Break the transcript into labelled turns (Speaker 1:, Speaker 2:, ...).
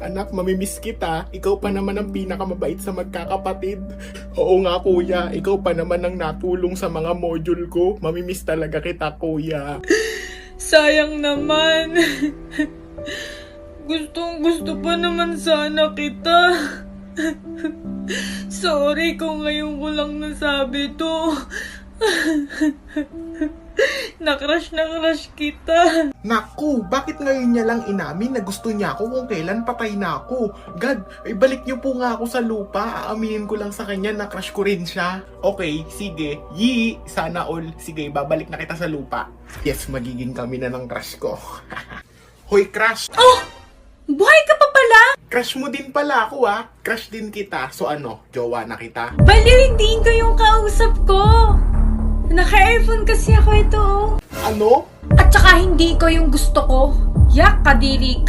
Speaker 1: Anak, mamimiss kita. Ikaw pa naman ang pinakamabait sa magkakapatid. Oo nga kuya, ikaw pa naman ang natulong sa mga module ko. Mamimiss talaga kita kuya.
Speaker 2: Sayang naman. Gusto pa naman sana kita. Sorry kung ngayon ko lang nasabi to. Na-crush kita.
Speaker 1: Naku, bakit ngayon niya lang inamin na gusto niya ako kung kailan patay na ako? God, ibalik niyo po nga ako sa lupa. Aaminin ko lang sa kanya na crush ko rin siya. Okay, sige. Yee, sana all. Sige, babalik na kita sa lupa. Yes, magiging kami na ng crush ko. Hoy, crush!
Speaker 2: Oh! Buhay ka pa pala?
Speaker 1: Crush mo din pala ako ah. Crush din kita. So ano, jowa na kita?
Speaker 2: Baliw, hindi ko yung kausap ko. Naka-earphone kasi ako ito.
Speaker 1: Ano?
Speaker 2: At saka hindi ko yung gusto ko. Yak, kadiri